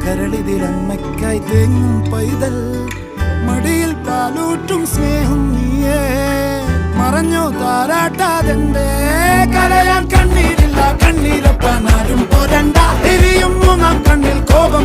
കരളിതിലമ്മയ്ക്കായി തേങ്ങും പൈതൽ, മടിയിൽ പാലൂറ്റും സ്നേഹം നീയേ. മറഞ്ഞോ താരാട്ടാതെന്തേ കരയാൻ കണ്ണീരില്ല, കണ്ണീരപ്പാനാരും പോരണ്ട. എരിയും മൂന്നാം കണ്ണിൽ കോപം